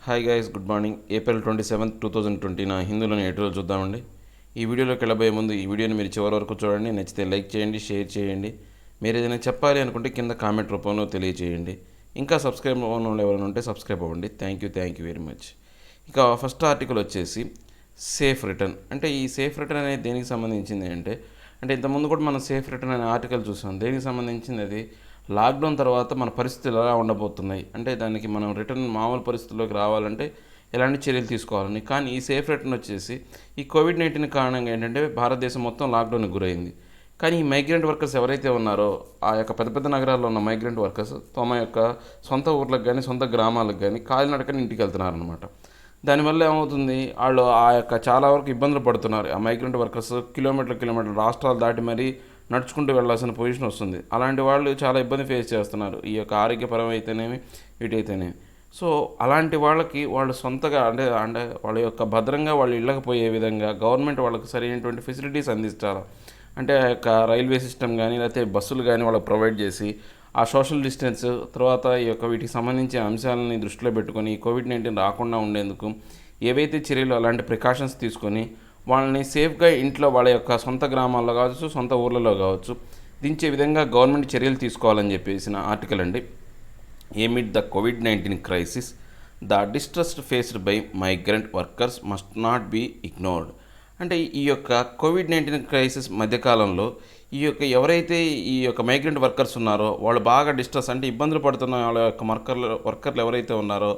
Hi guys, good morning. April 27, 2020 నా హిందూలోని editorial చూద్దామండి. ఈ వీడియోలోకి వెళ్ళబోయే ముందు ఈ వీడియోని మీరు చివరి వరకు చూడండి. నచ్చితే లైక్ చేయండి, షేర్ చేయండి. మీరు ఏదైనా చెప్పాలి అనుకుంటే కింద కామెంట్ రూపంలో తెలియజేయండి. ఇంకా సబ్స్క్రైబ్ అవ్వడం ఎవరైనా ఉంటే సబ్స్క్రైబ్ అవ్వండి. Thank you very much. ఇక ఫస్ట్ ఆర్టికల్ వచ్చేసి సేఫ్ రిటర్న్. అంటే ఈ సేఫ్ రిటర్న్ అనేది దేనికి సంబంధించింది అంటే ఇంతకుముందు కూడా మనం సేఫ్ రిటర్న్ అనే ఆర్టికల్ చూసాం. దేనికి సంబంధించింది అది లాక్డౌన్ తర్వాత మన పరిస్థితులు ఎలా ఉండబోతున్నాయి, అంటే దానికి మనం రిటర్న్ మామూలు పరిస్థితుల్లోకి రావాలంటే ఎలాంటి చర్యలు తీసుకోవాలని. కానీ ఈ సేఫ్ రిటర్న్ వచ్చేసి ఈ కోవిడ్-19 కారణంగా ఏంటంటే భారతదేశం మొత్తం లాక్డౌన్కి గురైంది. కానీ ఈ మైగ్రెంట్ వర్కర్స్ ఎవరైతే ఉన్నారో ఆ యొక్క పెద్ద పెద్ద నగరాల్లో ఉన్న మైగ్రెంట్ వర్కర్స్ తమ యొక్క సొంత ఊర్లకు కానీ సొంత గ్రామాలకు కానీ కాలినడకని ఇంటికి వెళ్తున్నారనమాట. దానివల్ల ఏమవుతుంది, వాళ్ళు ఆ యొక్క చాలా వరకు ఇబ్బందులు పడుతున్నారు. ఆ మైగ్రెంట్ వర్కర్స్ కిలోమీటర్లు రాష్ట్రాలు దాటి మరీ నడుచుకుంటూ వెళ్ళాల్సిన పొజిషన్ వస్తుంది. అలాంటి వాళ్ళు చాలా ఇబ్బంది ఫేస్ చేస్తున్నారు, ఈ యొక్క ఆరోగ్యపరం అయితేనేమి వీటైతేనేమి. సో అలాంటి వాళ్ళకి వాళ్ళు సొంతగా అంటే వాళ్ళ యొక్క భద్రంగా వాళ్ళు ఇళ్ళకి పోయే విధంగా గవర్నమెంట్ వాళ్ళకి సరైనటువంటి ఫెసిలిటీస్ అందించాలి. అంటే ఆ యొక్క రైల్వే సిస్టమ్ కానీ లేకపోతే బస్సులు కానీ వాళ్ళకి ప్రొవైడ్ చేసి ఆ సోషల్ డిస్టెన్స్ తర్వాత ఈ యొక్క వీటికి సంబంధించిన అంశాలని దృష్టిలో పెట్టుకొని కోవిడ్-19 రాకుండా ఉండేందుకు ఏవైతే చర్యలు అలాంటి ప్రికాషన్స్ తీసుకొని వాళ్ళని సేఫ్గా ఇంట్లో వాళ్ళ యొక్క సొంత గ్రామాల్లో కావచ్చు సొంత ఊర్లలో కావచ్చు దించే విధంగా గవర్నమెంట్ చర్యలు తీసుకోవాలని చెప్పేసిన ఆర్టికల్ అండి. ఏమిట్ ద కోవిడ్-19 crisis, the distress faced by migrant workers must not be ignored. అంటే ఈ యొక్క కోవిడ్-19 క్రైసిస్ మధ్యకాలంలో ఈ యొక్క ఎవరైతే ఈ యొక్క మైగ్రెంట్ వర్కర్స్ ఉన్నారో వాళ్ళు బాగా డిస్ట్రెస్ అంటే ఇబ్బందులు పడుతున్న వాళ్ళ యొక్క వర్కర్లు ఎవరైతే ఉన్నారో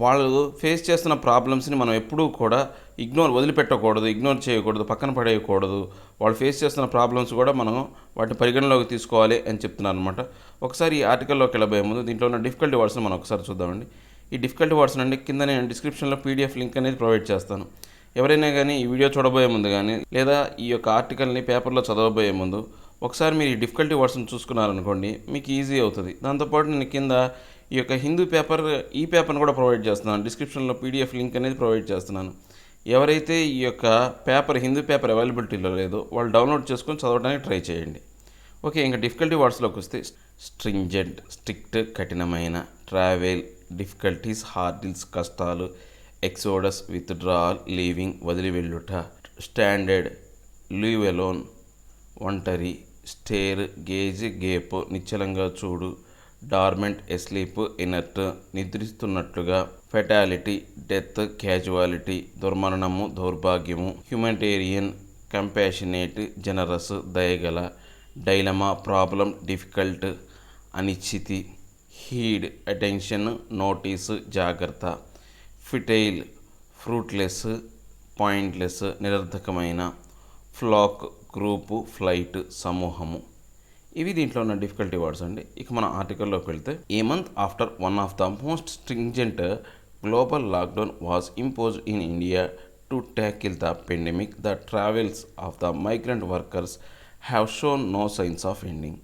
వాళ్ళు ఫేస్ చేస్తున్న ప్రాబ్లమ్స్ని మనం ఎప్పుడూ కూడా వదిలిపెట్టకూడదు, ఇగ్నోర్ చేయకూడదు, పక్కన పడేయకూడదు. వాళ్ళు ఫేస్ చేస్తున్న ప్రాబ్లమ్స్ కూడా మనం వాటిని పరిగణలోకి తీసుకోవాలి అని చెప్తున్నారు అనమాట. ఒకసారి ఈ ఆర్టికల్లోకి వెళ్ళబోయే ముందు దీంట్లో ఉన్న డిఫికల్టీ వర్డ్స్ని మనం ఒకసారి చూద్దామండి. ఈ డిఫికల్టీ వర్డ్స్ అండి కింద నేను డిస్క్రిప్షన్లో పీడిఎఫ్ లింక్ అనేది ప్రొవైడ్ చేస్తాను. ఎవరైనా కానీ ఈ వీడియో చూడబోయే ముందు కానీ లేదా ఈ యొక్క ఆర్టికల్ని పేపర్లో చదవబోయే ముందు ఒకసారి మీరు ఈ డిఫికల్టీ వర్డ్స్ని చూసుకున్నారనుకోండి మీకు ఈజీ అవుతుంది. దాంతోపాటు నేను కింద ఈ యొక్క హిందూ ఈ పేపర్ని కూడా ప్రొవైడ్ చేస్తున్నాను. డిస్క్రిప్షన్లో పీడిఎఫ్ లింక్ అనేది ప్రొవైడ్ చేస్తున్నాను. ఎవరైతే ఈ యొక్క హిందూ పేపర్ అవైలబిలిటీలో లేదో వాళ్ళు డౌన్లోడ్ చేసుకొని చదవడానికి ట్రై చేయండి. ఓకే, ఇంకా డిఫికల్టీ వర్డ్స్లోకి వస్తే స్ట్రింజెంట్ స్ట్రిక్ట్ కఠినమైన, ట్రావెల్ డిఫికల్టీస్ హార్డిల్స్ కష్టాలు, ఎక్సోడస్ విత్డ్రాల్ లీవింగ్ వదిలి వెళ్ళుట, స్టాండర్డ్ లీవ్ అలోన్ ఒంటరి, స్టేర్ గేజ్ గేప్ నిశ్చలంగా చూడు, డార్మెంట్ ఎస్లీప్ ఇనర్ట్ నిద్రిస్తున్నట్లుగా, ఫెటాలిటీ డెత్ క్యాజువాలిటీ దుర్మరణము దౌర్భాగ్యము, హ్యూమనిటేరియన్ కంపాషనేట్ జనరస్ దయగల, డైలమా ప్రాబ్లం డిఫికల్ట్ అనిశ్చితి, హీడ్ అటెన్షన్ నోటీస్ జాగ్రత్త, ఫిటైల్ ఫ్రూట్లెస్ పాయింట్లెస్ నిరర్ధకమైన, ఫ్లాక్ గ్రూపు ఫ్లైట్ సమూహము. ఇవి దీంట్లో ఉన్న డిఫికల్టీ వర్డ్స్ అండి. ఇక మన ఆర్టికల్లోకి వెళ్తే a month after one of the most stringent global lockdown was imposed in India to tackle the pandemic, the travels of the migrant workers have shown no signs of ending.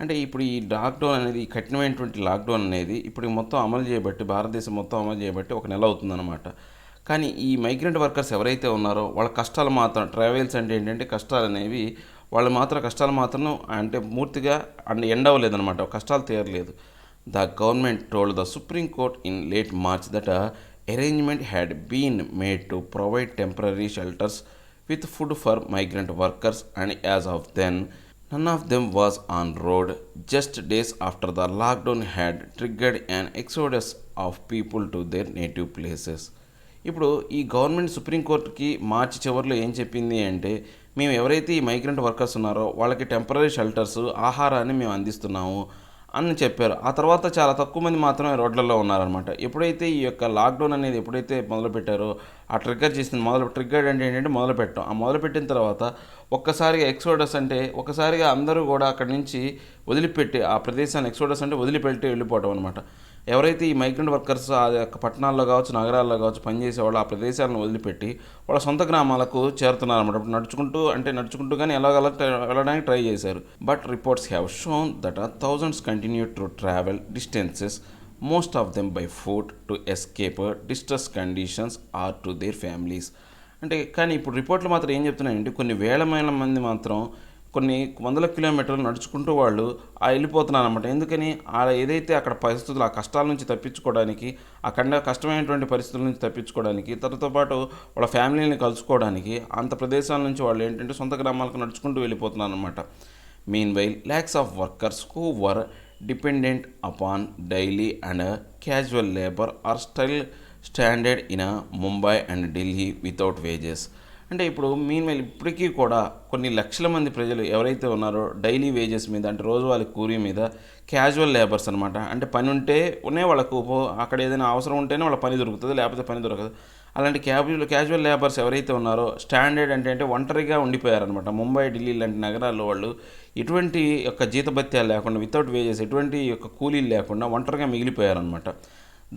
అంటే ఇప్పుడు ఈ lockdown అనేది ఈ కఠినమైనటువంటి lockdown అనేది ఇప్పుడు మొత్తం అమలు చేయబట్టి భారతదేశం మొత్తం అమలు చేయబట్టి 1 నెల అవుతుందన్నమాట. కానీ ఈ మైగ్రెంట్ వర్కర్స్ ఎవరైతే ఉన్నారో వాళ్ళ కష్టాలు మాత్రం ట్రావెల్స్ అంటే ఏంటంటే కష్టాలు అనేవి కష్టాలు మాత్రం అంటే పూర్తిగా ఎండ్ అవ్వలేదన్నమాట, కష్టాలు తీరలేదు. The government told the Supreme Court in late March that arrangement had been made to provide temporary shelters with food for migrant workers and as of then none of them was on road. Just days after the lockdown had triggered an exodus of people to their native places. ఇప్పుడు ఈ government సుప్రీంకోర్టుకి మార్చి చివరిలో ఏం చెప్పింది అంటే మేము ఎవరైతే ఈ మైగ్రెంట్ వర్కర్స్ ఉన్నారో వాళ్ళకి టెంపరరీ షెల్టర్స్ ఆహారాన్ని మేము అందిస్తున్నాము అని చెప్పారు. ఆ తర్వాత చాలా తక్కువ మంది మాత్రమే రోడ్లలో ఉన్నారనమాట. ఎప్పుడైతే ఈ యొక్క లాక్డౌన్ అనేది ఎప్పుడైతే మొదలుపెట్టారో ఆ ట్రిగ్గర్ అంటే ఏంటంటే మొదలుపెట్టాం. ఆ మొదలుపెట్టిన తర్వాత ఒక్కసారిగా ఎక్సోడస్ అంటే ఒక్కసారిగా అందరూ కూడా అక్కడి నుంచి వదిలిపెట్టి ఆ ప్రదేశాన్ని ఎక్సోడస్ అంటే వదిలిపెట్టి వెళ్ళిపోవడం అనమాట. ఎవరైతే ఈ మైగ్రెంట్ వర్కర్స్ ఆ యొక్క పట్టణాల్లో కావచ్చు నగరాల్లో కావచ్చు పనిచేసేవాళ్ళు ఆ ప్రదేశాలను వదిలిపెట్టి వాళ్ళ సొంత గ్రామాలకు చేరుతున్నారన్నమాట. నడుచుకుంటూ కానీ ఎలాగలా వెళ్ళడానికి ట్రై చేశారు. But reports have shown that thousands continue to travel distances, most of them by foot to escape distress conditions or to their families. అంటే కానీ ఇప్పుడు రిపోర్ట్లు మాత్రం ఏం చెప్తున్నాయంటే కొన్ని వేల మంది మాత్రం కొన్ని వందల కిలోమీటర్లు నడుచుకుంటూ వాళ్ళు వెళ్ళిపోతున్నారు అనమాట. ఎందుకని ఏదైతే అక్కడ పరిస్థితులు, ఆ కష్టాల నుంచి తప్పించుకోవడానికి, ఆ కష్టమైనటువంటి పరిస్థితుల నుంచి తప్పించుకోవడానికి, తనతో పాటు వాళ్ళ ఫ్యామిలీని కలుసుకోవడానికి అంత ప్రదేశాల నుంచి వాళ్ళు ఏంటంటే సొంత గ్రామాలకు నడుచుకుంటూ వెళ్ళిపోతున్నారు అనమాట. Meanwhile lakhs of workers who were dependent upon daily and casual labor are still stranded in Mumbai and Delhi without wages. అంటే ఇప్పుడు మీన్వైల్ ఇప్పటికీ కూడా కొన్ని లక్షల మంది ప్రజలు ఎవరైతే ఉన్నారో డైలీ వేజెస్ మీద, అంటే రోజువారీ కూలీ మీద, క్యాజువల్ లేబర్స్ అనమాట. అంటే పని ఉంటేనే వాళ్ళకు అక్కడ ఏదైనా అవసరం ఉంటేనే వాళ్ళ పని దొరుకుతుంది, లేకపోతే పని దొరకదు. అలాంటి క్యాజువల్ లేబర్స్ ఎవరైతే ఉన్నారో స్టాండర్డ్ అంటే ఒంటరిగా ఉండిపోయారనమాట. ముంబై, ఢిల్లీ లాంటి నగరాల్లో వాళ్ళు ఎటువంటి యొక్క జీతభత్యాలు లేకుండా, వితౌట్ వేజెస్, ఎటువంటి యొక్క కూలీలు లేకుండా ఒంటరిగా మిగిలిపోయారనమాట.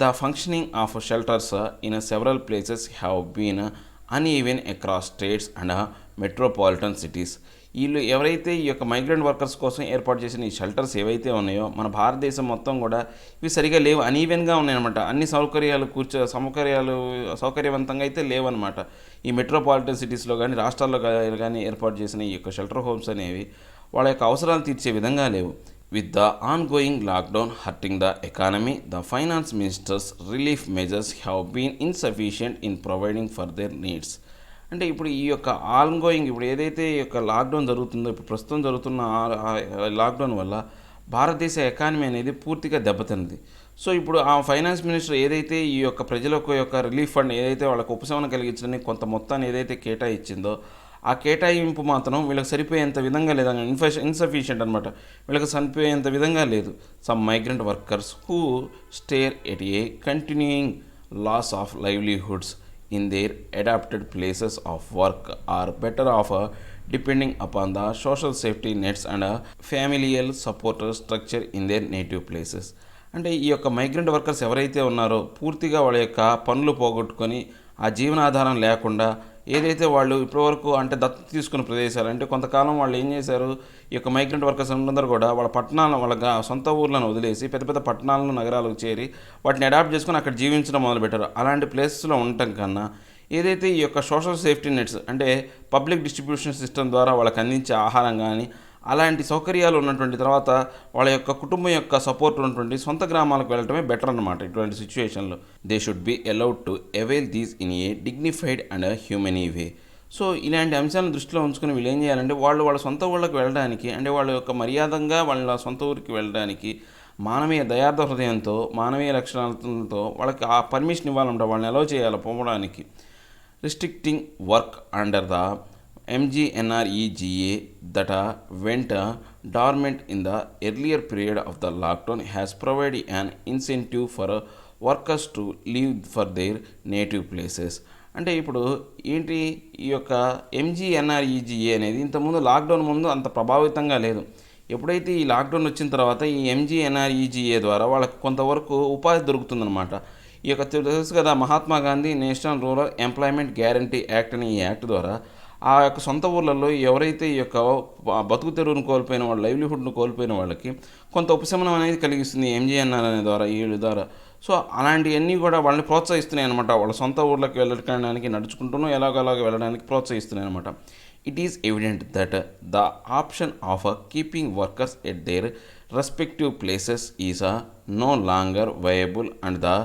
The functioning of shelters in several places have been uneven across states and metropolitan cities. వీళ్ళు ఎవరైతే ఈ యొక్క మైగ్రెంట్ వర్కర్స్ కోసం ఏర్పాటు చేసిన ఈ షెల్టర్స్ ఏవైతే ఉన్నాయో మన భారతదేశం మొత్తం కూడా ఇవి సరిగా లేవు, అన్ఈవెన్గా ఉన్నాయన్నమాట. అన్ని సౌకర్యవంతంగా అయితే లేవన్నమాట. ఈ మెట్రోపాలిటన్ సిటీస్లో కానీ, రాష్ట్రాల్లో కానీ ఏర్పాటు చేసిన ఈ యొక్క షెల్టర్ హోమ్స్ అనేవి వాళ్ళ యొక్క అవసరాలు తీర్చే విధంగా లేవు. With the ongoing lockdown hurting the economy, the finance minister's relief measures have been insufficient in providing for their needs. అంటే ఇప్పుడు ఈ యొక్క ఇప్పుడు ఏదైతే ఈ యొక్క లాక్డౌన్ జరుగుతుందో, ఇప్పుడు ప్రస్తుతం జరుగుతున్న లాక్డౌన్ వల్ల భారతదేశ ఎకానమీ అనేది పూర్తిగా దెబ్బతిన్నది. సో ఇప్పుడు ఆ ఫైనాన్స్ మినిస్టర్ ఏదైతే ఈ యొక్క ప్రజలకు యొక్క రిలీఫ్ ఫండ్ ఏదైతే వాళ్ళకు ఉపశమనం కలిగించడానికి కొంత మొత్తాన్ని ఏదైతే కేటాయించిందో, ఆ కేటాయింపు మాత్రం వీళ్ళకి సరిపోయేంత విధంగా లేదని, ఇన్సఫిషియంట్ అనమాట. వీళ్ళకి సరిపోయేంత విధంగా లేదు. Some migrant workers who stare at a continuing loss of livelihoods in their adopted places of work are better off depending upon the social safety nets and familial support structure in their native places. అంటే ఈ యొక్క migrant workers ఎవరైతే ఉన్నారో పూర్తిగా వాళ్ళ యొక్క పనులు పోగొట్టుకొని ఆ జీవనాధారం లేకుండా ఏదైతే వాళ్ళు ఇప్పటివరకు అంటే దత్తత తీసుకున్న ప్రదేశాలు, అంటే కొంతకాలం వాళ్ళు ఏం చేశారు, ఈ యొక్క మైగ్రెంట్ వర్కర్స్ అందరూ కూడా వాళ్ళ పట్టణాలను, వాళ్ళ సొంత ఊర్లను వదిలేసి పెద్ద పెద్ద పట్టణాలను, నగరాలకు చేరి వాటిని అడాప్ట్ చేసుకుని అక్కడ జీవించడం మొదలుపెట్టారు. అలాంటి ప్లేసెస్లో ఉండటం కన్నా ఏదైతే ఈ యొక్క సోషల్ సేఫ్టీ నెట్స్, అంటే పబ్లిక్ డిస్ట్రిబ్యూషన్ సిస్టమ్ ద్వారా వాళ్ళకి అందించే ఆహారం కానీ అలాంటి సౌకర్యాలు ఉన్నటువంటి, తర్వాత వాళ్ళ యొక్క కుటుంబం యొక్క సపోర్ట్ ఉన్నటువంటి సొంత గ్రామాలకు వెళ్ళటమే బెటర్ అన్నమాట. ఇటువంటి సిచ్యువేషన్లో they should be allowed to avail these in a dignified and humane way. So ఇలాంటి అంశాలను దృష్టిలో ఉంచుకుని వీళ్ళు ఏం చేయాలంటే వాళ్ళ సొంత ఊళ్ళకి వెళ్ళడానికి, అంటే వాళ్ళ యొక్క మర్యాదంగా వాళ్ళ సొంత ఊరికి వెళ్ళడానికి మానవీయ దయార్థ హృదయంతో, మానవీయ లక్షణాలతో వాళ్ళకి ఆ పర్మిషన్ ఇవ్వాలంట, వాళ్ళని అలౌ చేయాలి పోవడానికి. Restricting work under the MGNREGA that went dormant in the earlier period of the lockdown has provided an incentive for workers to leave for their native places. అంటే ఇప్పుడు ఏంటి ఈ యొక్క MGNREGA అనేది ఇంతకుముందు లాక్డౌన్ ముందు అంత ప్రభావితంగా లేదు. ఎప్పుడైతే ఈ లాక్డౌన్ వచ్చిన తర్వాత ఈ MGNREGA ద్వారా వాళ్ళకి కొంతవరకు ఉపాధి దొరుకుతుందన్నమాట. ఈ యొక్క తెలుసు కదా, Mahatma Gandhi national rural employment guarantee act అనే ఈ యాక్ట్ ద్వారా ఆ యొక్క సొంత ఊర్లలో ఎవరైతే ఈ యొక్క బతుకు తెరువును కోల్పోయిన వాళ్ళు, లైవ్లీహుడ్ను కోల్పోయిన వాళ్ళకి కొంత ఉపశమనం అనేది కలిగిస్తుంది MGNR అనే ద్వారా, వీళ్ళ ద్వారా. సో అలాంటివన్నీ కూడా వాళ్ళని ప్రోత్సహిస్తున్నాయి అనమాట. వాళ్ళ సొంత ఊర్లోకి వెళ్ళడానికి, నడుచుకుంటూనో ఎలాగోలాగా వెళ్ళడానికి ప్రోత్సహిస్తున్నాయి అనమాట. It is evident that the option of keeping workers at their respective places is no longer viable and the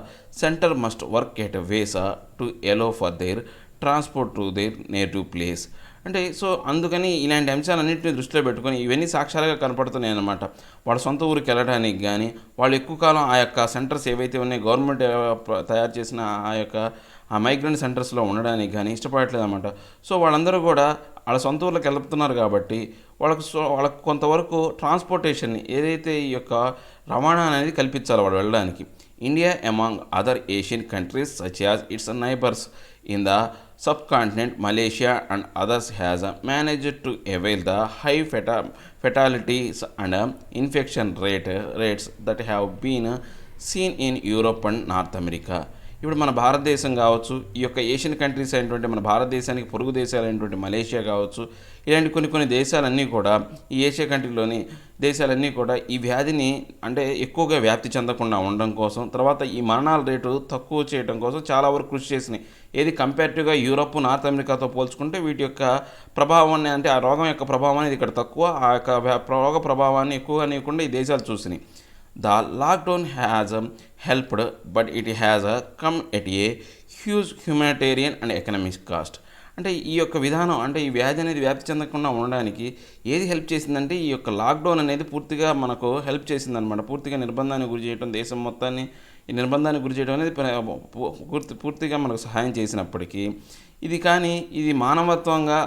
center must work at ways to allow for their transport to their native place. అంటే so అందుకని ఇలాంటి అంశాలన్నింటినీ దృష్టిలో పెట్టుకొని ఇవన్నీ సాక్ష్యాలుగా కనపడుతున్నాయి అన్నమాట. వాళ్ళ సొంత ఊరికి వెళ్ళడానికి కానీ, వాళ్ళు ఎక్కువ కాలం ఆ యొక్క సెంటర్స్ ఏవైతే ఉన్నాయో గవర్నమెంట్ తయారు చేసిన ఆ మైగ్రెంట్ సెంటర్స్లో ఉండడానికి కానీ ఇష్టపడట్లేదు అన్నమాట. సో వాళ్ళందరూ కూడా వాళ్ళ సొంత ఊర్లోకి వెళ్తున్నారు కాబట్టి వాళ్ళకు కొంతవరకు ట్రాన్స్పోర్టేషన్ ఏదైతే ఈ యొక్క రవాణా అనేది కల్పించాలి వాళ్ళు వెళ్ళడానికి. India among other Asian countries such as it's neighbours in the subcontinent, Malaysia and others has managed to avail the high fatalities and infection rates that have been seen in Europe and North America. ఇప్పుడు మన భారతదేశం కావచ్చు, ఈ యొక్క Asian countries అయినటువంటి మన భారతదేశానికి పొరుగు దేశాలైనటువంటి మలేషియా కావచ్చు, ఇలాంటి కొన్ని దేశాలన్నీ కూడా, ఈ ఏషియా కంట్రీలోని దేశాలన్నీ కూడా ఈ వ్యాధిని అంటే ఎక్కువగా వ్యాప్తి చెందకుండా ఉండడం కోసం, తర్వాత ఈ మరణాల రేటు తక్కువ చేయడం కోసం చాలా వరకు కృషి చేసినాయి. ఏది కంపేరిటివ్గా యూరప్, నార్త్ అమెరికాతో పోల్చుకుంటే వీటి యొక్క ప్రభావాన్ని, అంటే ఆ రోగం యొక్క ప్రభావం అనేది ఇక్కడ తక్కువ, ఆ యొక్క రోగ ప్రభావాన్ని ఎక్కువగా నీయకుండా ఈ దేశాలు చూసినాయి. The lockdown has helped, but it has come at a huge humanitarian and economic cost. అంటే ఈ యొక్క విధానం, అంటే ఈ వ్యాధి అనేది వ్యాప్తి చెందకుండా ఉండడానికి ఏది హెల్ప్ చేసిందంటే ఈ యొక్క లాక్డౌన్ అనేది పూర్తిగా మనకు హెల్ప్ చేసిందనమాట. పూర్తిగా నిర్బంధానికి గురి చేయడం, దేశం మొత్తాన్ని ఈ నిర్బంధానికి గురి చేయడం అనేది పూర్తిగా మనకు సహాయం చేసినప్పటికీ, ఇది మానవత్వంగా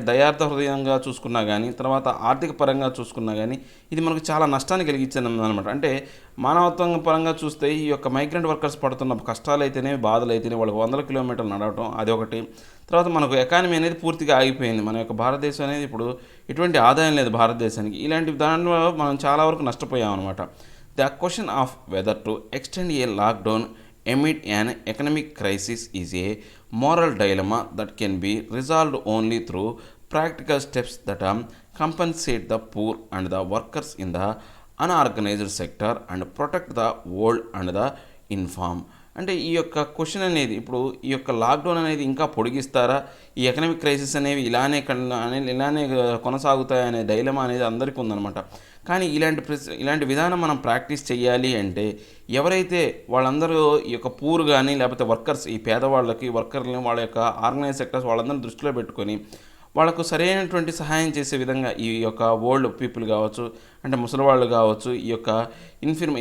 దయార్థ హృదయంగా చూసుకున్నా కానీ, తర్వాత ఆర్థిక పరంగా చూసుకున్నా కానీ ఇది మనకు చాలా నష్టాన్ని కలిగించింది అనమాట. అంటే మానవత్వం పరంగా చూస్తే ఈ యొక్క మైగ్రెంట్ వర్కర్స్ పడుతున్న కష్టాలు అయితేనే, బాధలు అయితేనే, వాళ్ళకి 100 కిలోమీటర్లు నడవటం అదొకటి. తర్వాత మనకు ఎకానమీ అనేది పూర్తిగా ఆగిపోయింది. మన యొక్క భారతదేశం అనేది ఇప్పుడు ఎటువంటి ఆదాయం లేదు భారతదేశానికి. ఇలాంటి దానిలో మనం చాలా వరకు నష్టపోయాం అనమాట. The question of whether to extend A lockdown amid an economic crisis is a moral dilemma that can be resolved only through practical steps that compensate the poor and the workers in the unorganized sector and protect the old and the infirm. అంటే ఈ యొక్క question అనేది, ఇప్పుడు ఈ యొక్క lockdown అనేది ఇంకా పొడిగిస్తారా, ఈ ఎకనామిక్ క్రైసిస్ అనేవి ఇలానే కొనసాగుతాయనే డైలమా అనేది అందరికీ ఉందన్నమాట. కానీ ఇలాంటి విధానం మనం ప్రాక్టీస్ చేయాలి అంటే ఎవరైతే వాళ్ళందరూ ఈ యొక్క పూర్ కానీ, లేకపోతే వర్కర్స్, ఈ పేదవాళ్ళకి వర్కర్లని, వాళ్ళ యొక్క ఆర్గనైజ్ సెక్టర్స్ వాళ్ళందరినీ దృష్టిలో పెట్టుకొని వాళ్ళకు సరైనటువంటి సహాయం చేసే విధంగా ఈ యొక్క ఓల్డ్ పీపుల్ కావచ్చు, అంటే ముసలి వాళ్ళు కావచ్చు, ఈ యొక్క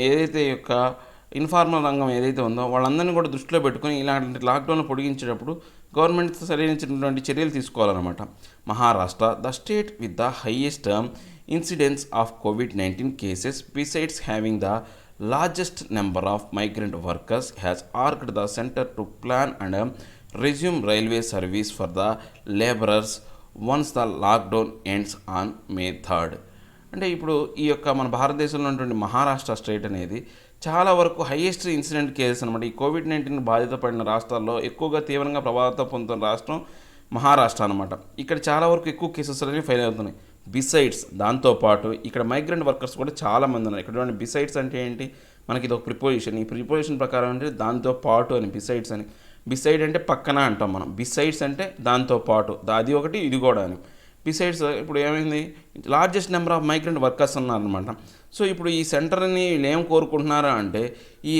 ఏదైతే ఈ యొక్క ఇన్ఫార్మల్ రంగం ఏదైతే ఉందో వాళ్ళందరినీ కూడా దృష్టిలో పెట్టుకొని ఇలాంటి లాక్డౌన్ పొడిగించేటప్పుడు గవర్నమెంట్ సరైనటువంటి చర్యలు తీసుకోవాలన్నమాట. Maharashtra, the state with the highest incidence of COVID-19 cases besides having the largest number of migrant workers has asked the centre to plan and resume railway service for the labourers once the lockdown ends on May 3rd. అంటే ఇప్పుడు ఈ యొక్క మన భారతదేశంలో ఉన్నటువంటి Maharashtra state అనేది చాలా వరకు హైయెస్ట్ ఇన్సిడెంట్ కేసెస్ అనమాట. ఈ COVID-19 బాధిత పడిన రాష్ట్రాల్లో ఎక్కువగా తీవ్రంగా ప్రభావితం పొందుతున్న రాష్ట్రం మహారాష్ట్ర అనమాట. ఇక్కడ చాలా వరకు ఎక్కువ కేసెస్ అనేవి ఫైల్ అవుతున్నాయి. బిసైడ్స్, దాంతోపాటు ఇక్కడ మైగ్రెంట్ వర్కర్స్ కూడా చాలామంది ఉన్నారు. ఇక్కడ బిసైడ్స్ అంటే ఏంటి, మనకి ఇది ఒక ప్రిపోజిషన్. ఈ ప్రిపోజిషన్ ప్రకారం అంటే దాంతో పాటు అని, బిసైడ్స్ అని. బిసైడ్ అంటే పక్కన అంటాం మనం, బిసైడ్స్ అంటే దాంతో పాటు, అది ఒకటి ఇది కూడా అని. బిసైడ్స్ ఇప్పుడు ఏమైంది, largest number of migrant workers ఉన్నారనమాట. సో ఇప్పుడు ఈ సెంటర్ని వీళ్ళు ఏం కోరుకుంటున్నారా అంటే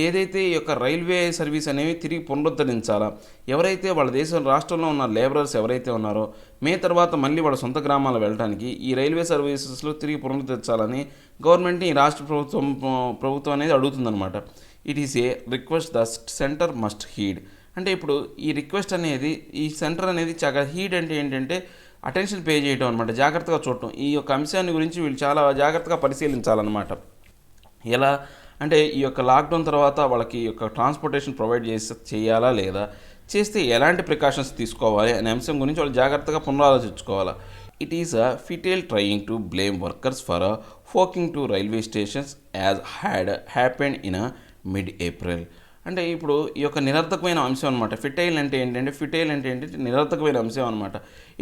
ఏదైతే ఈ యొక్క రైల్వే సర్వీస్ అనేవి తిరిగి పునరుద్ధరించాలా, ఎవరైతే వాళ్ళ రాష్ట్రంలో ఉన్న లేబరర్స్ ఎవరైతే ఉన్నారో మే తర్వాత మళ్ళీ వాళ్ళ సొంత గ్రామాలు వెళ్ళడానికి ఈ రైల్వే సర్వీసెస్లో తిరిగి పునరుద్ధరించాలని గవర్నమెంట్ని ఈ రాష్ట్ర ప్రభుత్వం అనేది అడుగుతుందన్నమాట. It is a request the centre must heed. అంటే ఇప్పుడు ఈ రిక్వెస్ట్ అనేది, ఈ సెంటర్ అనేది చాలా హీడ్ అంటే ఏంటంటే అటెన్షన్ పే చేయడం అనమాట, జాగ్రత్తగా చూడటం. ఈ యొక్క అంశాన్ని గురించి వీళ్ళు చాలా జాగ్రత్తగా పరిశీలించాలన్నమాట. ఎలా అంటే ఈ యొక్క లాక్డౌన్ తర్వాత వాళ్ళకి ఈ యొక్క ట్రాన్స్పోర్టేషన్ ప్రొవైడ్ చేయాలా లేదా, చేస్తే ఎలాంటి ప్రికాషన్స్ తీసుకోవాలి అనే అంశం గురించి వాళ్ళు జాగ్రత్తగా పునరాలోచించుకోవాలి. It is futile trying to blame workers for flocking to railway stations as happened in mid-April. అంటే ఇప్పుడు ఈ యొక్క నిరర్థకమైన అంశం అనమాట. ఫిటైల్ అంటే ఏంటంటే నిరర్థకమైన అంశం అనమాట.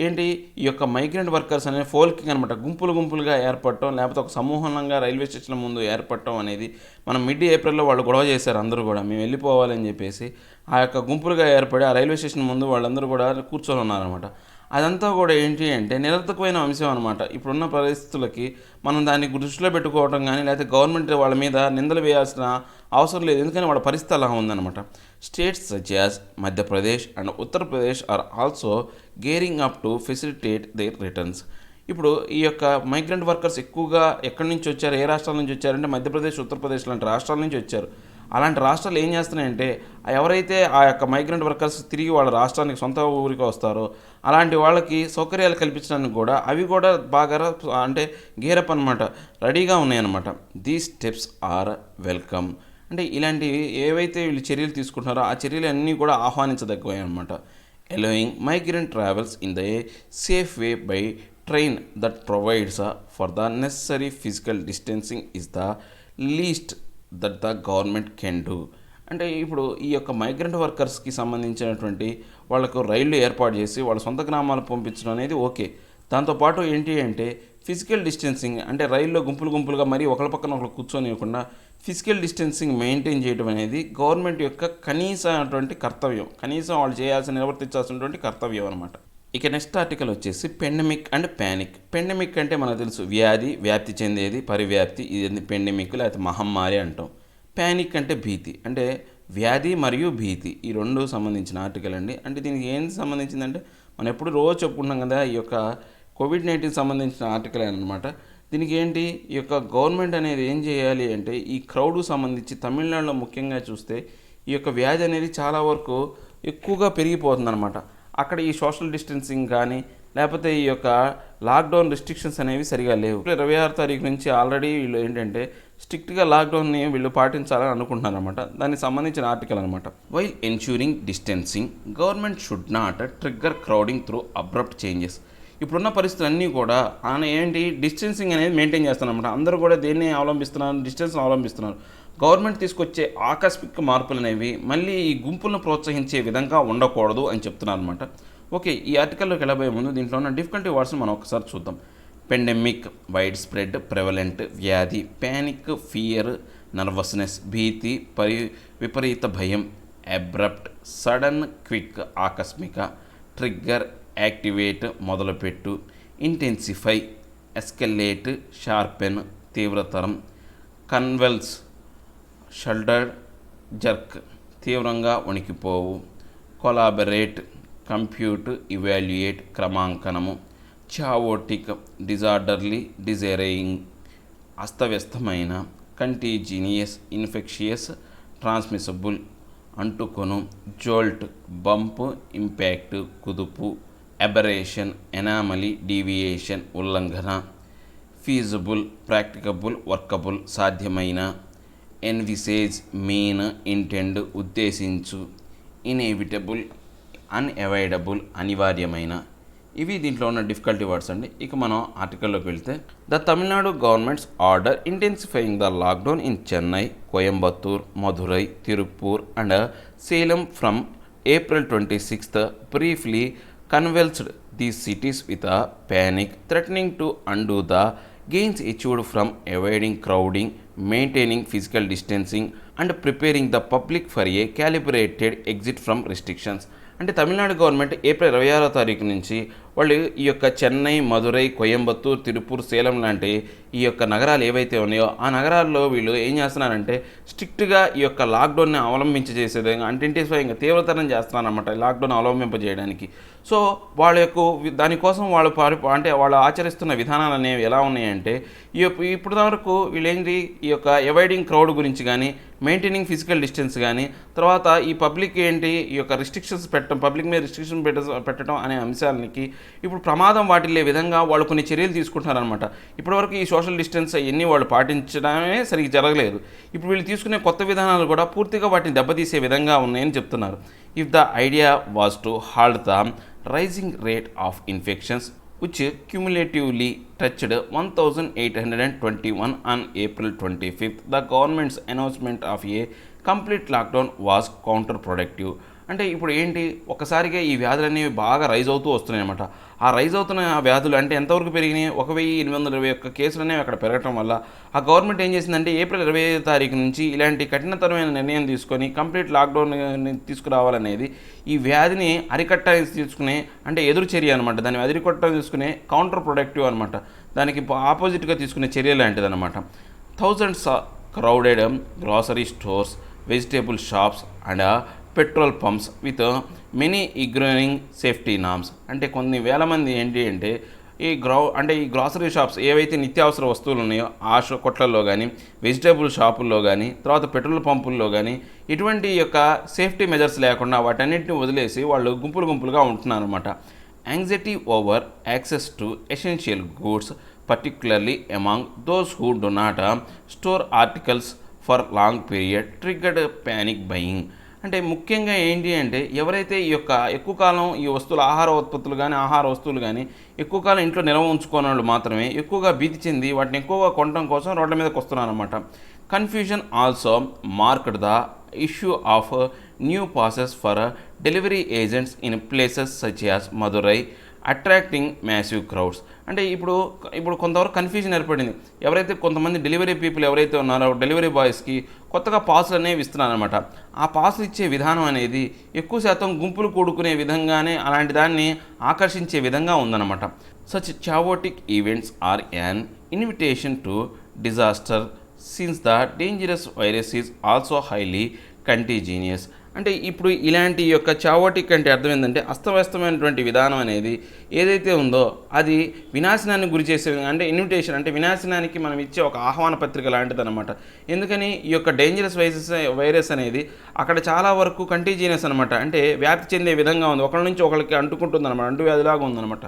ఏంటి, ఈ యొక్క మైగ్రెంట్ వర్కర్స్ అనేది ఫోల్కింగ్ అనమాట, గుంపులుగా ఏర్పడటం, లేకపోతే ఒక సమూహంగా రైల్వే స్టేషన్ ముందు ఏర్పడటం అనేది మనం mid-Aprilలో వాళ్ళు గొడవ చేశారు. అందరూ కూడా మేము వెళ్ళిపోవాలని చెప్పేసి ఆ యొక్క గుంపులుగా ఏర్పడి ఆ రైల్వే స్టేషన్ ముందు వాళ్ళందరూ కూడా కూర్చొని ఉన్నారనమాట. అదంతా కూడా ఏంటి అంటే నిరర్థకమైన అంశం అనమాట. ఇప్పుడున్న పరిస్థితులకి మనం దాన్ని దృష్టిలో పెట్టుకోవడం కానీ, లేకపోతే గవర్నమెంట్ వాళ్ళ మీద నిందలు వేయాల్సిన అవసరం లేదు. ఎందుకని వాళ్ళ పరిస్థితి అలా ఉందన్నమాట. States such as Madhya Pradesh and Uttar Pradesh are also gearing up to facilitate their returns. ఇప్పుడు ఈ యొక్క మైగ్రెంట్ వర్కర్స్ ఎక్కువగా ఎక్కడి నుంచి వచ్చారు, ఏ రాష్ట్రాల నుంచి వచ్చారంటే మధ్యప్రదేశ్, ఉత్తరప్రదేశ్ లాంటి రాష్ట్రాల నుంచి వచ్చారు. అలాంటి రాష్ట్రాలు ఏం చేస్తున్నాయంటే ఎవరైతే ఆ యొక్క మైగ్రెంట్ వర్కర్స్ తిరిగి వాళ్ళ రాష్ట్రానికి సొంత ఊరికి వస్తారో అలాంటి వాళ్ళకి సౌకర్యాలు కల్పించడానికి కూడా అవి కూడా బాగా గేరప్ అనమాట, రెడీగా ఉన్నాయన్నమాట. These steps are welcome. అంటే ఇలాంటి ఏవైతే వీళ్ళు చర్యలు తీసుకుంటున్నారో ఆ చర్యలు అన్నీ కూడా ఆహ్వానించదగ్గవే అనమాట. allowing migrant travels in the safe way by train that provides for the necessary physical distancing is the least that the government can do. అంటే ఇప్పుడు ఈ యొక్క మైగ్రెంట్ వర్కర్స్కి సంబంధించినటువంటి వాళ్ళకు రైళ్లు ఏర్పాటు చేసి వాళ్ళ సొంత గ్రామాలు పంపించడం అనేది ఓకే. దాంతోపాటు ఏంటి అంటే ఫిజికల్ డిస్టెన్సింగ్, అంటే రైల్లో గుంపులుగా మరీ ఒకరి పక్కన ఒకరు కూర్చొనివ్వకుండా ఫిజికల్ డిస్టెన్సింగ్ మెయింటైన్ చేయడం అనేది గవర్నమెంట్ యొక్క కనీసమైనటువంటి కర్తవ్యం, కనీసం వాళ్ళు చేయాల్సిన నిర్వర్తించాల్సినటువంటి కర్తవ్యం అనమాట. ఇక నెక్స్ట్ ఆర్టికల్ వచ్చేసి పెండమిక్ అండ్ ప్యానిక్. పెండమిక్ అంటే మనకు తెలుసు వ్యాధి, వ్యాప్తి చెందేది, పరివ్యాప్తి, ఇది పెండమిక్ లేకపోతే మహమ్మారి అంటాం. ప్యానిక్ అంటే భీతి, అంటే వ్యాధి మరియు భీతి, ఈ రెండు సంబంధించిన ఆర్టికల్ అండి. అంటే దీనికి ఏం సంబంధించిందంటే మనం ఎప్పుడు రోజు చెప్పుకుంటాం కదా, ఈ యొక్క కోవిడ్-19 సంబంధించిన ఆర్టికల్ అనమాట. దీనికి ఏంటి, ఈ యొక్క గవర్నమెంట్ అనేది ఏం చేయాలి అంటే ఈ క్రౌడ్కు సంబంధించి తమిళనాడులో ముఖ్యంగా చూస్తే ఈ యొక్క వ్యాధి అనేది చాలా వరకు ఎక్కువగా పెరిగిపోతుందన్నమాట. అక్కడ ఈ సోషల్ డిస్టెన్సింగ్ కానీ లేకపోతే ఈ యొక్క లాక్డౌన్ రిస్ట్రిక్షన్స్ అనేవి సరిగా లేవు. 26 తారీఖు నుంచి ఆల్రెడీ వీళ్ళు ఏంటంటే స్ట్రిక్ట్గా లాక్డౌన్ని వీళ్ళు పాటించాలని అనుకుంటున్నారు అనమాట. దానికి సంబంధించిన ఆర్టికల్ అనమాట. While ensuring distancing government should not trigger crowding through abrupt changes. ఇప్పుడున్న పరిస్థితులు అన్నీ కూడా ఆయన ఏంటి డిస్టెన్సింగ్ అనేది మెయింటైన్ చేస్తారనమాట. అందరూ కూడా దేన్ని అవలంబిస్తున్నారు, డిస్టెన్స్ని అవలంబిస్తున్నారు. గవర్నమెంట్ తీసుకొచ్చే ఆకస్మిక మార్పులు అనేవి మళ్ళీ ఈ గుంపులను ప్రోత్సహించే విధంగా ఉండకూడదు అని చెప్తున్నారు అనమాట. ఓకే, ఈ ఆర్టికల్లోకి వెళ్ళబోయే ముందు దీంట్లో ఉన్న డిఫికల్టీ వర్డ్స్ని మనం ఒకసారి చూద్దాం. పెండెమిక్ వైడ్ స్ప్రెడ్, ప్రెవలెంట్ వ్యాధి, ప్యానిక్ ఫియర్, నర్వస్నెస్ భీతి, విపరీత భయం, అబ్రప్ట్ సడన్, క్విక్ ఆకస్మిక, ట్రిగ్గర్ యాక్టివేట్ మొదలుపెట్టు, ఇంటెన్సిఫై ఎస్కెలేట్ షార్పెన్ తీవ్రతరం, కన్వెల్స్ షల్డర్ జర్క్ తీవ్రంగా వణికిపోవు, కొలాబరేట్ కంప్యూట్ ఇవాల్యుయేట్ క్రమాంకనము, చావోటిక్ డిజార్డర్లీ డిజైరింగ్ అస్తవ్యస్తమైన, కంటీజినియస్ ఇన్ఫెక్షియస్ ట్రాన్స్మిసబుల్ అంటుకొను, జోల్ట్ బంప్ ఇంపాక్ట్ కుదుపు, అబరేషన్ ఎనామలీ డీవియేషన్ ఉల్లంఘన, ఫీజిబుల్ ప్రాక్టికబుల్ వర్కబుల్ సాధ్యమైన, ఎన్విసేజ్ మీన్ ఇంటెండ్ ఉద్దేశించు, ఇన్ఎవిటబుల్ అన్అవాయిడబుల్ అనివార్యమైన. ఇవి దీంట్లో ఉన్న డిఫికల్టీ వర్డ్స్ అండి. ఇక మనం ఆర్టికల్లోకి వెళ్తే the Tamil Nadu governments order intensifying the lockdown in Chennai, Coimbatore, Madurai, Tirupur and Salem from April 26th briefly convulsed these cities with a panic, threatening to undo the gains achieved from avoiding crowding, maintaining physical distancing and preparing the public for a calibrated exit from restrictions. అంటే Tamil Nadu government April 26వ తారీఖు నుంచి వాళ్ళు ఈ యొక్క చెన్నై, మధురై, కోయంబత్తూర్, తిరుపూర్, సేలం లాంటి ఈ యొక్క నగరాలు ఏవైతే ఉన్నాయో ఆ నగరాల్లో వీళ్ళు ఏం చేస్తున్నారంటే స్ట్రిక్ట్గా ఈ యొక్క లాక్డౌన్ని అవలంబించేసే విధంగా అంటే ఇంటెన్సిఫైయింగ్ తీవ్రతరం చేస్తున్నారన్నమాట లాక్డౌన్ అవలంబింపజేయడానికి. సో వాళ్ళ యొక్క దానికోసం వాళ్ళు అంటే వాళ్ళు ఆచరిస్తున్న విధానాలు అనేవి ఎలా ఉన్నాయంటే ఇప్పుడు వరకు వీళ్ళేంటి ఈ యొక్క అవాయిడింగ్ క్రౌడ్ గురించి కానీ, మెయింటైనింగ్ ఫిజికల్ డిస్టెన్స్ కానీ, తర్వాత ఈ పబ్లిక్ ఏంటి ఈ యొక్క రిస్ట్రిక్షన్స్ పెట్టడం, పబ్లిక్ మీద రిస్ట్రిక్షన్ పెట్టడం అనే అంశాలకి ఇప్పుడు ప్రమాదం వాటిల్లే విధంగా వాళ్ళు కొన్ని చర్యలు తీసుకుంటున్నారనమాట. ఇప్పటివరకు ఈ సోషల్ డిస్టెన్స్ అవన్నీ వాళ్ళు పాటించడమే సరిగ్గా జరగలేదు. ఇప్పుడు వీళ్ళు తీసుకునే కొత్త విధానాలు కూడా పూర్తిగా వాటిని దెబ్బతీసే విధంగా ఉన్నాయని చెప్తున్నారు. If the idea was to halt the rising rate of infections which cumulatively touched 1,821 on April 25th, the government's announcement of a complete lockdown was counterproductive. అంటే ఇప్పుడు ఏంటి ఒకసారిగా ఈ వ్యాధులు అనేవి బాగా రైజ్ అవుతూ వస్తున్నాయి అన్నమాట. ఆ రైజ్ అవుతున్న వ్యాధులు అంటే ఎంతవరకు పెరిగినాయి, 1821 కేసులు అనేవి అక్కడ పెరగటం వల్ల ఆ గవర్నమెంట్ ఏం చేసిందంటే ఏప్రిల్ 25వ తారీఖు నుంచి ఇలాంటి కఠినతరమైన నిర్ణయం తీసుకొని కంప్లీట్ లాక్డౌన్ తీసుకురావాలనేది ఈ వ్యాధిని అరికట్టాలని తీసుకునే అంటే ఎదురు చర్య అనమాట. దాన్ని అరికట్టాలని తీసుకునే కౌంటర్ ప్రొడక్టివ్ అనమాట. దానికి ఆపోజిట్గా తీసుకునే చర్య లాంటిది అనమాట. Thousands crowded grocery stores, vegetable shops and petrol pumps with many ignoring safety norms. అంటే కొన్ని వేల మంది ఏంటి అంటే ఈ గ్రాసరీ షాప్స్ ఏవైతే నిత్యావసర వస్తువులు ఉన్నాయో ఆ కొట్లలో కానీ, వెజిటేబుల్ షాపుల్లో కానీ, తర్వాత పెట్రోల్ పంపుల్లో కానీ ఇటువంటి యొక్క సేఫ్టీ మెజర్స్ లేకుండా వాటన్నిటిని వదిలేసి వాళ్ళు గుంపులుగా ఉంటున్నారు అనమాట. Anxiety over access to essential goods particularly among those who do not store articles for long period triggered panic buying. అంటే ముఖ్యంగా ఏంటి అంటే ఎవరైతే ఈ యొక్క ఎక్కువ కాలం ఈ వస్తువులు ఆహార వస్తువులు కానీ ఎక్కువ కాలం ఇంట్లో నిల్వ ఉంచుకునే వాళ్ళు మాత్రమే ఎక్కువగా భీతి చెంది వాటిని ఎక్కువగా కొనడం కోసం రోడ్ల మీదకి వస్తున్నారు అనమాట. Confusion also marked the issue of new passes for delivery agents in places such as Madurai, attracting massive crowds. అంటే ఇప్పుడు కొంతవరకు కన్ఫ్యూజన్ ఏర్పడింది. ఎవరైతే కొంతమంది డెలివరీ పీపుల్ ఎవరైతే ఉన్నారో డెలివరీ బాయ్స్కి కొత్తగా పాసులు అనేవి ఇస్తున్నారనమాట. ఆ పాసులు ఇచ్చే విధానం అనేది ఎక్కువ శాతం గుంపులు కూడుకునే విధంగానే అలాంటి దాన్ని ఆకర్షించే విధంగా ఉందన్నమాట. Such chaotic events are an invitation to disaster since the dangerous virus is also highly contagious. అంటే ఇప్పుడు ఇలాంటి యొక్క చావోటిక్ అంటే అర్థం ఏంటంటే అస్తవ్యస్తమైనటువంటి విధానం అనేది ఏదైతే ఉందో అది వినాశనానికి గురి చేసే, అంటే ఇన్విటేషన్ అంటే వినాశనానికి మనం ఇచ్చే ఒక ఆహ్వాన పత్రిక లాంటిది అనమాట. ఎందుకని ఈ యొక్క డేంజరస్ వైరస్ అనేది అక్కడ చాలా వరకు కంటీజియస్ అనమాట, అంటే వ్యాప్తి చెందే విధంగా ఉంది, ఒకరి నుంచి ఒకరికి అంటుకుంటుంది అనమాట, అంటువ్యాధిలాగా ఉందన్నమాట.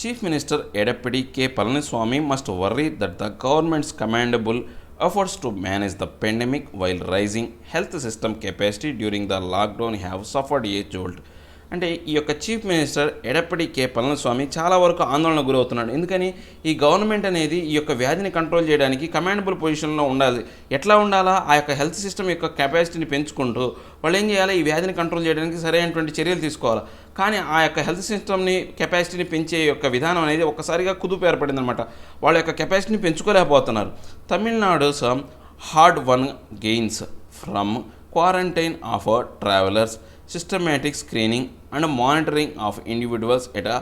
Chief minister Edappadi K Palaniswami must worry that the government's commendable efforts to manage the pandemic while rising health system capacity during the lockdown have suffered a jolt. అంటే ఈ యొక్క chief minister Edappadi K Palaniswami చాలా వరకు ఆందోళన గురవుతున్నాడు. ఎందుకని ఈ గవర్నమెంట్ అనేది ఈ యొక్క వ్యాధిని కంట్రోల్ చేయడానికి కమాండబుల్ పొజిషన్లో ఉండాలి. ఎట్లా ఉండాలా, ఆ యొక్క హెల్త్ సిస్టమ్ యొక్క కెపాసిటీని పెంచుకుంటూ వాళ్ళు ఏం చేయాలి, ఈ వ్యాధిని కంట్రోల్ చేయడానికి సరైనటువంటి చర్యలు తీసుకోవాలి. కానీ ఆ యొక్క హెల్త్ సిస్టమ్ని కెపాసిటీని పెంచే యొక్క విధానం అనేది ఒక్కసారిగా కుదుపు ఏర్పడింది అనమాట. వాళ్ళ యొక్క కెపాసిటీని పెంచుకోలేకపోతున్నారు. Tamil Nadu hard won gains from quarantine of travellers, systematic screening and monitoring of individuals at a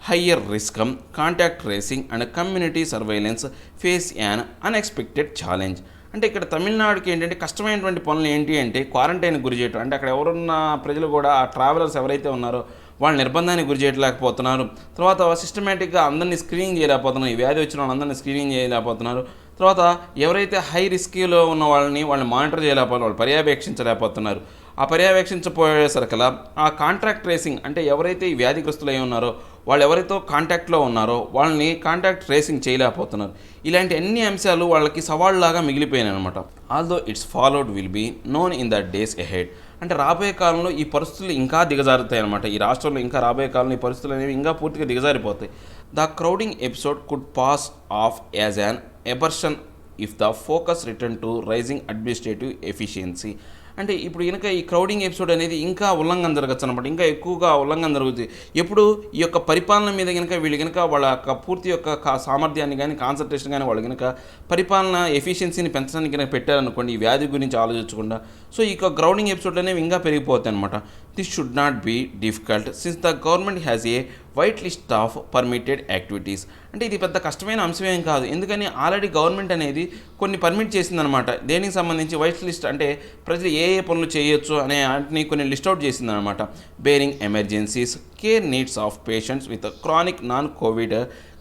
higher risk, contact tracing and community surveillance face an unexpected challenge. అంటే ఇక్కడ తమిళనాడుకి ఏంటంటే కష్టమైనటువంటి పనులు ఏంటి అంటే క్వారంటైన్ గురి చేయటం. అంటే అక్కడ ఎవరున్న ప్రజలు కూడా ఆ ట్రావెలర్స్ ఎవరైతే ఉన్నారో వాళ్ళ నిర్బంధానికి గురి చేయలేకపోతున్నారు. తర్వాత సిస్టమేటిక్గా అందరినీ స్క్రీనింగ్ చేయలేకపోతున్నారు, ఈ వ్యాధి వచ్చిన వాళ్ళందరినీ స్క్రీనింగ్ చేయలేకపోతున్నారు. తర్వాత ఎవరైతే హై రిస్క్లో ఉన్న వాళ్ళని మానిటర్ చేయలేకపోతున్నారు, వాళ్ళు పర్యవేక్షించలేకపోతున్నారు. ఆ పర్యవేక్షించపోయేసరికలా ఆ కాంటాక్ట్ ట్రేసింగ్, అంటే ఎవరైతే ఈ వ్యాధిగ్రస్తులు అయి ఉన్నారో వాళ్ళు ఎవరైతే కాంటాక్ట్లో ఉన్నారో వాళ్ళని కాంటాక్ట్ ట్రేసింగ్ చేయలేకపోతున్నారు. ఇలాంటి అన్ని అంశాలు వాళ్ళకి సవాళ్ళలాగా మిగిలిపోయినాయి అనమాట. Although its fallout will be known in the days ahead. అంటే రాబోయే కాలంలో ఈ పరిస్థితులు ఇంకా దిగజారుతాయి అనమాట. ఈ రాష్ట్రంలో ఇంకా రాబోయే కాలంలో ఈ పరిస్థితులు అనేవి ఇంకా పూర్తిగా దిగజారిపోతాయి. The crowding episode could pass off as an aberration if the focus return to rising administrative efficiency. అంటే ఇప్పుడు కనుక ఈ క్రౌడింగ్ ఎపిసోడ్ అనేది ఇంకా ఉల్లంఘన జరగచ్చు అనమాట, ఇంకా ఎక్కువగా ఉల్లంఘన జరుగుతుంది. ఎప్పుడు ఈ యొక్క పరిపాలన మీద కనుక వీళ్ళు కనుక వాళ్ళ యొక్క పూర్తి యొక్క సామర్థ్యాన్ని కానీ కాన్సన్ట్రేషన్ కానీ వాళ్ళు కనుక పరిపాలన ఎఫిషియన్సీని పెంచడానికి కనుక పెట్టారనుకోండి, ఈ వ్యాధి గురించి ఆలోచించకుండా, సో ఈ యొక్క క్రౌడింగ్ ఎపిసోడ్ అనేవి ఇంకా పెరిగిపోతాయి అనమాట. This should not be difficult since the government has a white list of permitted activities. అంటే ఇది పెద్ద కష్టమైన అంశమేం కాదు, ఎందుకని ఆల్రెడీ గవర్నమెంట్ అనేది కొన్ని పర్మిట్ చేసిందనమాట. దేనికి సంబంధించి వైట్ లిస్ట్ అంటే ప్రజలు ఏ పనులు చేయొచ్చు అనే వాటిని కొన్ని లిస్ట్ అవుట్ చేసిందనమాట. Barring emergencies, care needs of patients with chronic non covid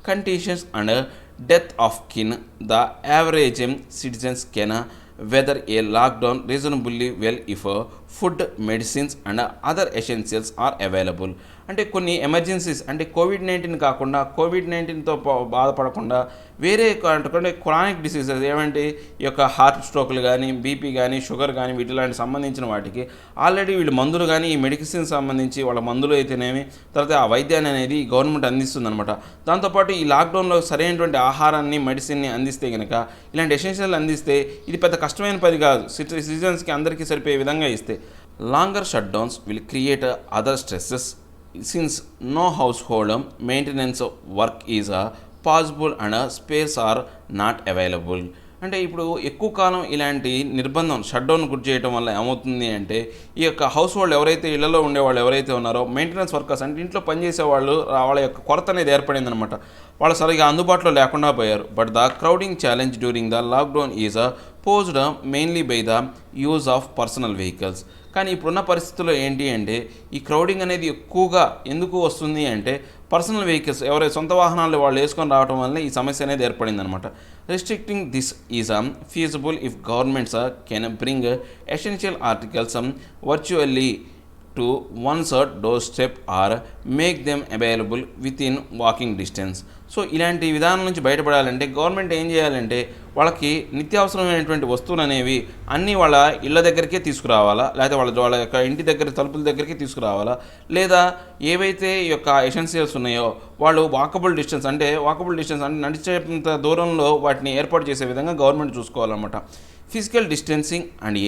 conditions and death of kin, the average citizens can weather a lockdown reasonably well if food, medicines and other essentials are available. అంటే కొన్ని emergencies, అంటే COVID-19 కాకుండా కోవిడ్-19తో బాధపడకుండా వేరే chronic diseases ఏమంటే ఈ యొక్క heart స్ట్రోక్లు కానీ, బీపీ కానీ, షుగర్ కానీ వీటిలాంటి సంబంధించిన వాటికి ఆల్రెడీ వీళ్ళు మందులు కానీ ఈ మెడిసిన్స్ సంబంధించి వాళ్ళ మందులు అయితేనేమి తర్వాత ఆ వైద్యాన్ని అనేది గవర్నమెంట్ అందిస్తుందన్నమాట. దాంతోపాటు ఈ లాక్డౌన్లో సరైనటువంటి ఆహారాన్ని, మెడిసిన్ని అందిస్తే కనుక, ఇలాంటి ఎసెన్షియల్ అందిస్తే ఇది పెద్ద కష్టమైన పని కాదు, సిటిజన్స్కి అందరికీ సరిపోయే విధంగా ఇస్తే. Longer shut downs will create other stresses since no household maintenance work is possible and spares are not available. అంటే ఇప్పుడు ఎక్కువ కాలం ఇలాంటి నిర్బంధం షట్డౌన్ గురి చేయడం వల్ల ఏమవుతుంది అంటే ఈ యొక్క హౌస్ హోల్డ్ ఎవరైతే ఇళ్లలో ఉండేవాళ్ళు ఎవరైతే ఉన్నారో మెయింటెనెన్స్ వర్కర్స్, అంటే ఇంట్లో పనిచేసే వాళ్ళు వాళ్ళ యొక్క కొరత అనేది ఏర్పడిందనమాట. వాళ్ళు సరిగా అందుబాటులో లేకుండా పోయారు. But the crowding challenge during the lockdown is posed mainly by the use of personal vehicles. కానీ ఇప్పుడున్న పరిస్థితుల్లో ఏంటి అంటే ఈ క్రౌడింగ్ అనేది ఎక్కువగా ఎందుకు వస్తుంది అంటే పర్సనల్ వెహికల్స్ ఎవరైతే సొంత వాహనాలు వాళ్ళు వేసుకొని రావడం వల్ల ఈ సమస్య అనేది ఏర్పడింది అనమాట. Restricting this is feasible if governments can bring essential articles virtually to once door step are make them available with in walking distance. So ఇలాంటి విధానం నుంచి బయటపడాలంటే గవర్నమెంట్ ఏం చేయాలంటే వాళ్ళకి నిత్యావసరమైనటువంటి వస్తువులు అనేవి అన్నీ వాళ్ళ ఇళ్ళ దగ్గరికే తీసుకురావాలా, లేదా వాళ్ళ యొక్క ఇంటి దగ్గర తలుపుల దగ్గరికి తీసుకురావాలా, లేదా ఏవైతే ఈ యొక్క ఎసెన్షియల్స్ ఉన్నాయో వాళ్ళు వాకబుల్ డిస్టెన్స్ అంటే నడిచేంత దూరంలో వాటిని ఏర్పాటు చేసే విధంగా గవర్నమెంట్ చూసుకోవాలన్నమాట. Physical distancing and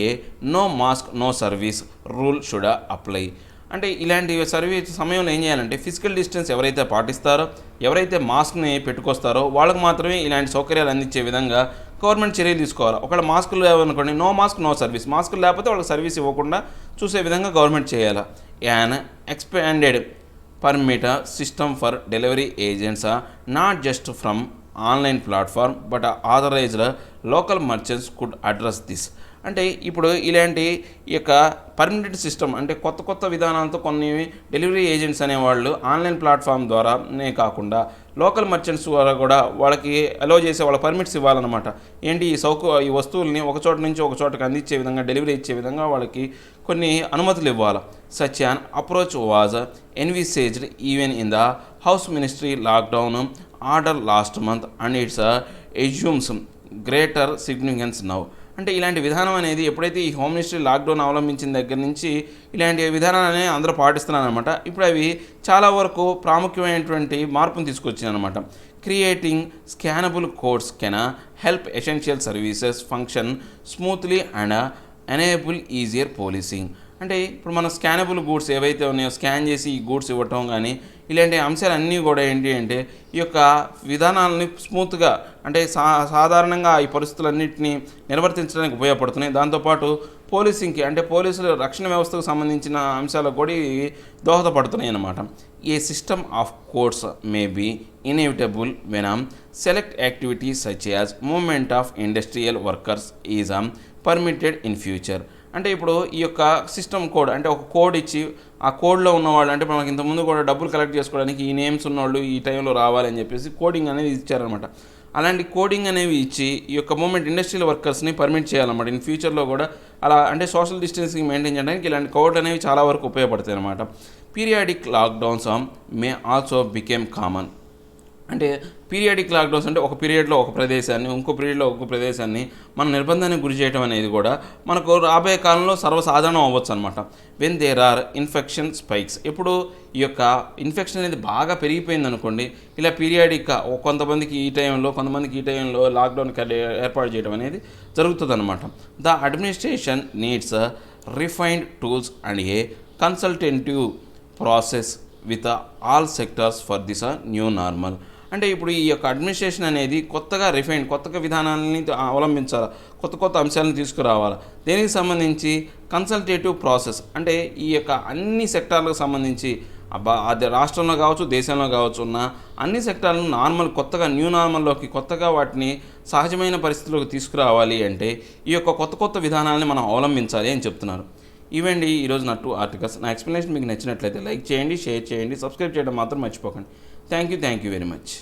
no mask no service rule should apply. అంటే ఇలాంటి సర్వీస్ సమయంలో ఏం చేయాలంటే ఫిజికల్ డిస్టెన్స్ ఎవరైతే పాటిస్తారో, ఎవరైతే మాస్క్ని పెట్టుకొస్తారో వాళ్ళకు మాత్రమే ఇలాంటి సౌకర్యాలు అందించే విధంగా గవర్నమెంట్ చర్యలు తీసుకోవాలి. ఒకవేళ మాస్కులు లేవనుకోండి, నో మాస్క్ నో సర్వీస్, మాస్కులు లేకపోతే వాళ్ళకి సర్వీస్ ఇవ్వకుండా చూసే విధంగా గవర్నమెంట్ చేయాలి. An expanded permit system for delivery agents not just from online platform but authorised local merchants could address this. అంటే ఇప్పుడు ఇలాంటి ఈ యొక్క పర్మిటెడ్ సిస్టమ్ అంటే కొత్త కొత్త విధానాలతో కొన్ని డెలివరీ ఏజెంట్స్ అనేవాళ్ళు ఆన్లైన్ ప్లాట్ఫామ్ ద్వారానే కాకుండా లోకల్ మర్చెంట్స్ ద్వారా కూడా వాళ్ళకి అలో చేసే వాళ్ళ పర్మిట్స్ ఇవ్వాలన్నమాట. ఏంటి ఈ వస్తువుల్ని ఒక చోట నుంచి ఒక చోటకి అందించే విధంగా, డెలివరీ ఇచ్చే విధంగా వాళ్ళకి కొన్ని అనుమతులు ఇవ్వాలి. Such an approach was envisaged even in the home ministry lockdown order last month and it's assumes greater significance now. అంటే ఇలాంటి విధానం అనేది ఎప్పుడైతే ఈ హోమ్ మినిస్ట్రీ లాక్డౌన్ అవలంబించిన దగ్గర నుంచి ఇలాంటి విధానాలనే అందరూ పాటిస్తున్నారనమాట. ఇప్పుడు అవి చాలా వరకు ప్రాముఖ్యమైనటువంటి మార్పును తీసుకొచ్చాయి అనమాట. Creating scannable codes can help essential services function smoothly and enable easier policing. అంటే ఇప్పుడు మన స్కానబుల్ గూడ్స్ ఏవైతే ఉన్నాయో స్కాన్ చేసి ఈ గూడ్స్ ఇవ్వటం కానీ ఇలాంటి అంశాలన్నీ కూడా ఏంటి అంటే ఈ యొక్క విధానాలని స్మూత్గా అంటే సాధారణంగా ఈ పరిస్థితులన్నింటినీ నిర్వర్తించడానికి ఉపయోగపడుతున్నాయి. దాంతోపాటు పోలీసింగ్కి అంటే పోలీసుల రక్షణ వ్యవస్థకు సంబంధించిన అంశాలకు కూడా దోహదపడుతున్నాయి అన్నమాట. A system of codes may be inevitable when select activities such as movement of industrial workers is permitted in future. అంటే ఇప్పుడు ఈ యొక్క సిస్టమ్ కోడ్ అంటే ఒక కోడ్ ఇచ్చి ఆ కోడ్లో ఉన్నవాళ్ళు అంటే మనకి ఇంతకుముందు కూడా డబ్బులు కలెక్ట్ చేసుకోవడానికి ఈ నేమ్స్ ఉన్నవాళ్ళు ఈ టైంలో రావాలని చెప్పేసి కోడింగ్ అనేది ఇచ్చారనమాట. అలాంటి కోడింగ్ అనేవి ఇచ్చి ఈ యొక్క మూమెంట్ ఇండస్ట్రియల్ వర్కర్స్ని పర్మిట్ చేయాలన్నమాట. ఇన్ ఫ్యూచర్లో కూడా అలా అంటే సోషల్ డిస్టెన్సింగ్ మెయింటైన్ చేయడానికి ఇలాంటి కోడ్ అనేవి చాలా వరకు ఉపయోగపడతాయి అన్నమాట. Periodic lockdowns may also became common. అంటే పీరియాడిక్ లాక్డౌన్స్ అంటే ఒక పీరియడ్లో ఒక ప్రదేశాన్ని ఇంకో పీరియడ్లో ఒక ప్రదేశాన్ని మన నిర్బంధానికి గురి చేయడం అనేది కూడా మనకు రాబోయే కాలంలో సర్వసాధారణం అవ్వచ్చు అనమాట. When there are infection spikes. ఇప్పుడు ఈ యొక్క ఇన్ఫెక్షన్ అనేది బాగా పెరిగిపోయింది అనుకోండి, ఇలా పీరియాడిక్గా కొంతమందికి ఈ టైంలో కొంతమందికి ఈ టైంలో లాక్డౌన్ ఏర్పాటు చేయడం అనేది జరుగుతుంది అనమాట. The administration needs refined tools and consultative process with all sectors for this new normal. అంటే ఇప్పుడు ఈ యొక్క అడ్మినిస్ట్రేషన్ అనేది కొత్తగా కొత్తగా విధానాలని అవలంబించాలి, కొత్త కొత్త అంశాలను తీసుకురావాలి. దీనికి సంబంధించి కన్సల్టేటివ్ ప్రాసెస్ అంటే ఈ యొక్క అన్ని సెక్టార్లకు సంబంధించి అది రాష్ట్రంలో కావచ్చు దేశంలో కావచ్చు ఉన్న అన్ని సెక్టార్లను కొత్తగా న్యూ నార్మల్లోకి కొత్తగా వాటిని సహజమైన పరిస్థితుల్లోకి తీసుకురావాలి అంటే ఈ యొక్క కొత్త కొత్త విధానాలని మనం అవలంబించాలి అని చెప్తున్నారు. ఇవండి ఈరోజు నా 2 ఆర్టికల్స్. నా ఎక్స్ప్లెనేషన్ మీకు నచ్చినట్లయితే లైక్ చేయండి, షేర్ చేయండి, సబ్స్క్రైబ్ చేయడం మాత్రం మర్చిపోకండి. Thank you very much.